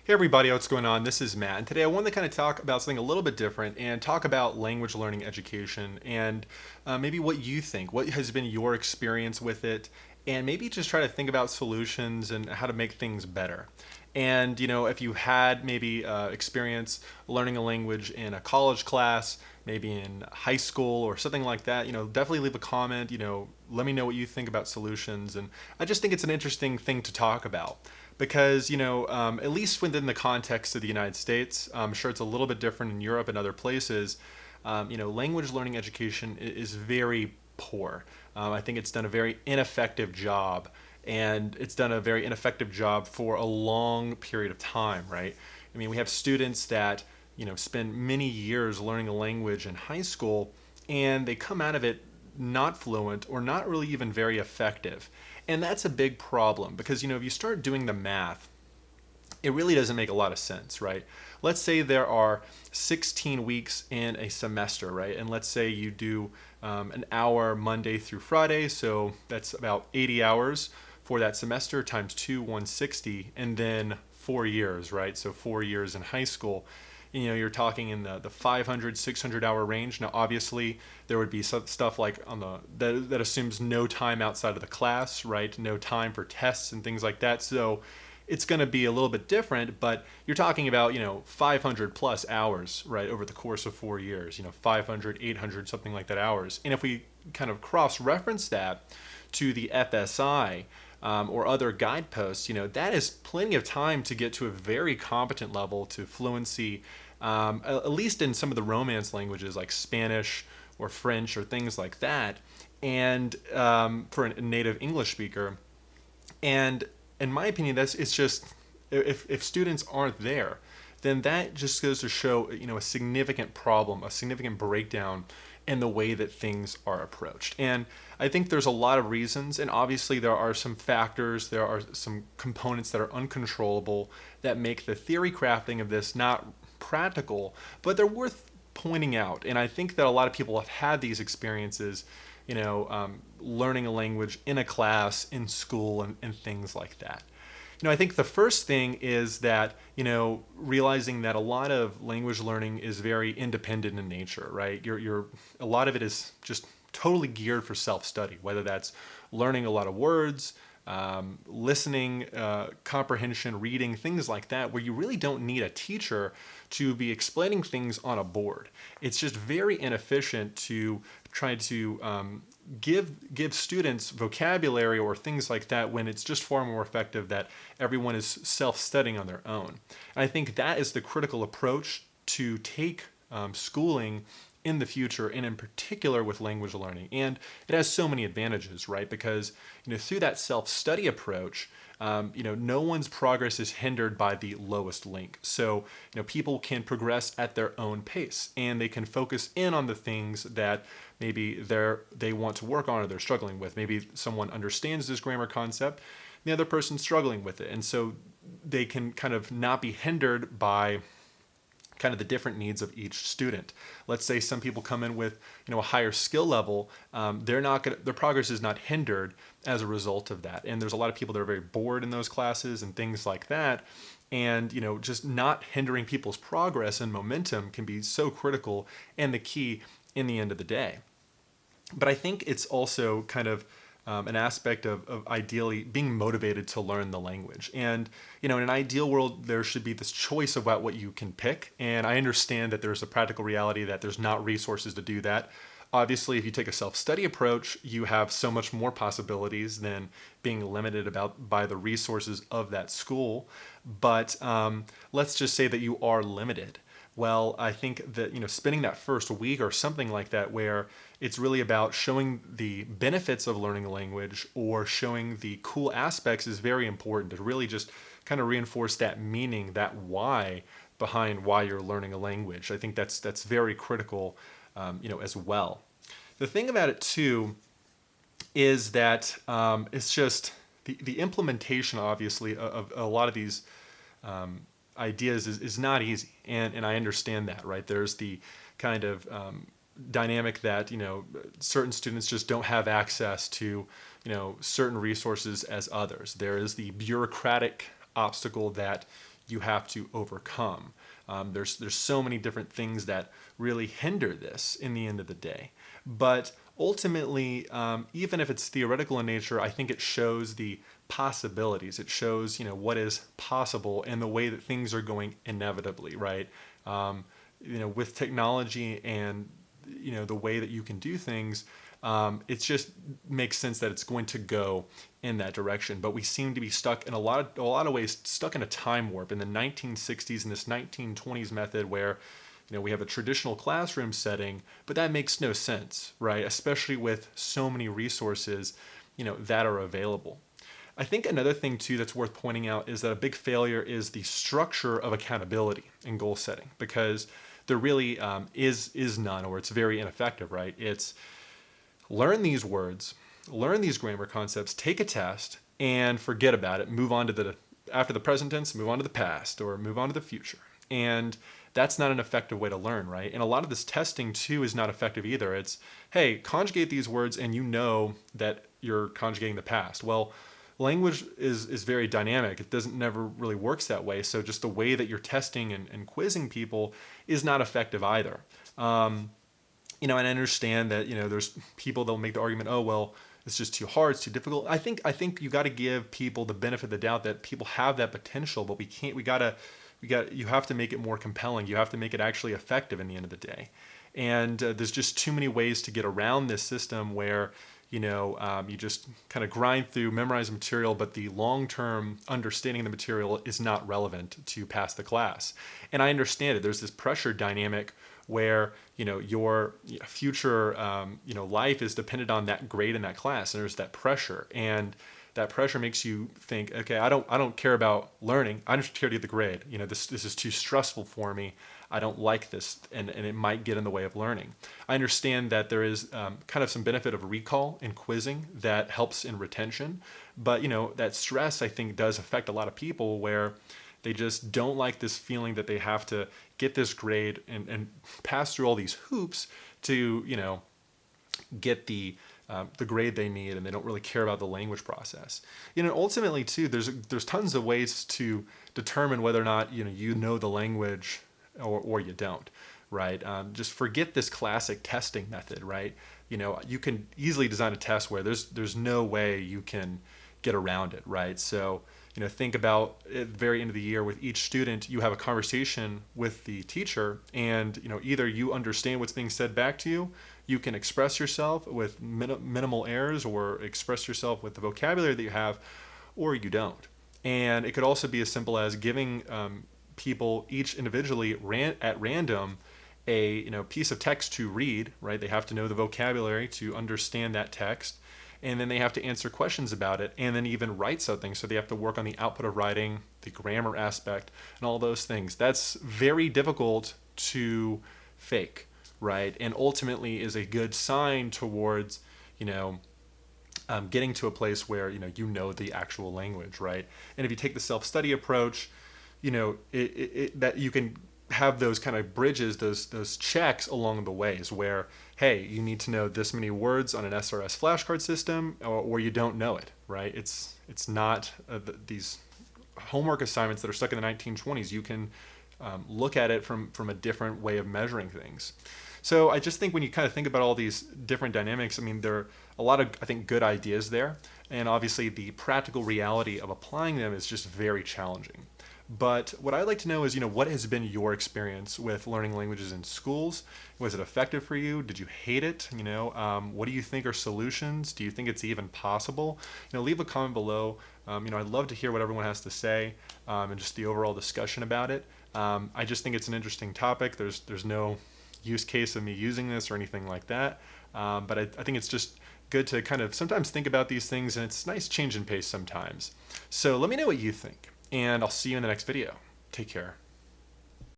Hey everybody, what's going on? This is Matt, and today I wanted to kind of talk about something a little bit different and talk about language learning education and maybe what you think, what has been your experience with it, and maybe just try to think about solutions and how to make things better. And if you had maybe experience learning a language in a college class, maybe in high school or something like that, definitely leave a comment. Let me know what you think about solutions, and I just think it's an interesting thing to talk about because at least within the context of the United States, I'm sure it's a little bit different in Europe and other places. Language learning education is very poor. I think it's done a very ineffective job, and it's done a very ineffective job for a long period of time. Right? I mean, we have students that spend many years learning a language in high school, and they come out of it not fluent or not really even very effective. And that's a big problem because if you start doing the math, it really doesn't make a lot of sense, right? Let's say there are 16 weeks in a semester, right? And let's say you do an hour Monday through Friday, so that's about 80 hours for that semester times 2, 160, and then 4 years, right? So 4 years in high school. You're talking in the 500 600 hour range. Now obviously there would be some stuff like on that assumes no time outside of the class, right? No time for tests and things like that. So it's going to be a little bit different, but you're talking about 500 plus hours, right, over the course of 4 years. 500 800 something like that hours. And if we kind of cross reference that to the FSI, or other guideposts, that is plenty of time to get to a very competent level to fluency, at least in some of the Romance languages like Spanish or French or things like that, and for a native English speaker. And in my opinion, it's just if students aren't there, then that just goes to show a significant problem, a significant breakdown in the way that things are approached. And I think there's a lot of reasons, and obviously there are some factors, there are some components that are uncontrollable that make the theory crafting of this not practical, but they're worth pointing out. And I think that a lot of people have had these experiences, learning a language in a class, in school, and things like that. I think the first thing is that, realizing that a lot of language learning is very independent in nature, right? A lot of it is just totally geared for self-study, whether that's learning a lot of words, listening, comprehension, reading, things like that, where you really don't need a teacher to be explaining things on a board. It's just very inefficient to try to give students vocabulary or things like that when it's just far more effective that everyone is self-studying on their own. And I think that is the critical approach to take schooling in the future, and in particular with language learning. And it has so many advantages, right? Because through that self-study approach, no one's progress is hindered by the lowest link. So people can progress at their own pace, and they can focus in on the things that maybe they want to work on or they're struggling with. Maybe someone understands this grammar concept, the other person's struggling with it, and so they can kind of not be hindered by kind of the different needs of each student. Let's say some people come in with a higher skill level, their progress is not hindered as a result of that. And there's a lot of people that are very bored in those classes and things like that. And just not hindering people's progress and momentum can be so critical and the key in the end of the day. But I think it's also kind of an aspect of ideally being motivated to learn the language. And, in an ideal world, there should be this choice about what you can pick. And I understand that there's a practical reality that there's not resources to do that. Obviously, if you take a self-study approach, you have so much more possibilities than being limited by the resources of that school. But let's just say that you are limited. Well, I think that spending that first week or something like that, where it's really about showing the benefits of learning a language or showing the cool aspects, is very important to really just kind of reinforce that meaning, that why behind why you're learning a language. I think that's very critical, as well. The thing about it too is that it's just the implementation, obviously, of a lot of these ideas is not easy, and I understand that, right? There's the kind of dynamic that certain students just don't have access to certain resources as others. There is the bureaucratic obstacle that you have to overcome. There's so many different things that really hinder this in the end of the day. But ultimately, even if it's theoretical in nature, I think it shows the possibilities. It shows, what is possible and the way that things are going inevitably, right? With technology and the way that you can do things, it just makes sense that it's going to go in that direction. But we seem to be stuck in a lot of ways, stuck in a time warp in the 1960s and this 1920s method where we have a traditional classroom setting, but that makes no sense, right? Especially with so many resources, that are available. I think another thing too that's worth pointing out is that a big failure is the structure of accountability in goal setting, because there really is none, or it's very ineffective, right? It's learn these words, learn these grammar concepts, take a test, and forget about it. Move on to after the present tense, move on to the past, or move on to the future. And that's not an effective way to learn, right? And a lot of this testing too is not effective either. It's, hey, conjugate these words and you know that you're conjugating the past. Well, language is very dynamic. It doesn't never really works that way. So just the way that you're testing and quizzing people is not effective either. And I understand that, there's people that'll make the argument, oh, well, it's just too hard, it's too difficult. I think you got to give people the benefit of the doubt that people have that potential, but you have to make it more compelling. You have to make it actually effective in the end of the day. And there's just too many ways to get around this system where, you just kind of grind through, memorize material, but the long-term understanding of the material is not relevant to pass the class. And I understand it. There's this pressure dynamic where, your future, life is dependent on that grade in that class. And there's that pressure. And that pressure makes you think, okay, I don't care about learning. I just care to get the grade. This is too stressful for me. I don't like this, and it might get in the way of learning. I understand that there is kind of some benefit of recall and quizzing that helps in retention, but that stress, I think, does affect a lot of people where they just don't like this feeling that they have to get this grade and pass through all these hoops to get the grade they need, and they don't really care about the language process. Ultimately too, there's tons of ways to determine whether or not you know the language or you don't, right? Just forget this classic testing method, right? You can easily design a test where there's no way you can get around it, right? So think about at the very end of the year with each student, you have a conversation with the teacher, and either you understand what's being said back to you, you can express yourself with minimal errors, or express yourself with the vocabulary that you have, or you don't. And it could also be as simple as giving people each individually at random a piece of text to read, right? They have to know the vocabulary to understand that text, and then they have to answer questions about it, and then even write something. So they have to work on the output of writing, the grammar aspect, and all those things. That's very difficult to fake, right? And ultimately is a good sign towards getting to a place where the actual language, right? And if you take the self-study approach, that you can have those kind of bridges, those checks along the ways where, hey, you need to know this many words on an SRS flashcard system, or you don't know it, right? It's not these homework assignments that are stuck in the 1920s. You can look at it from a different way of measuring things. So I just think when you kind of think about all these different dynamics, I mean, there are a lot of, I think, good ideas there. And obviously the practical reality of applying them is just very challenging. But what I'd like to know is, what has been your experience with learning languages in schools? Was it effective for you? Did you hate it? What do you think are solutions? Do you think it's even possible? Leave a comment below. I'd love to hear what everyone has to say, and just the overall discussion about it. I just think it's an interesting topic. There's no use case of me using this or anything like that. But I think it's just good to kind of sometimes think about these things, and it's nice change in pace sometimes. So let me know what you think, and I'll see you in the next video. Take care.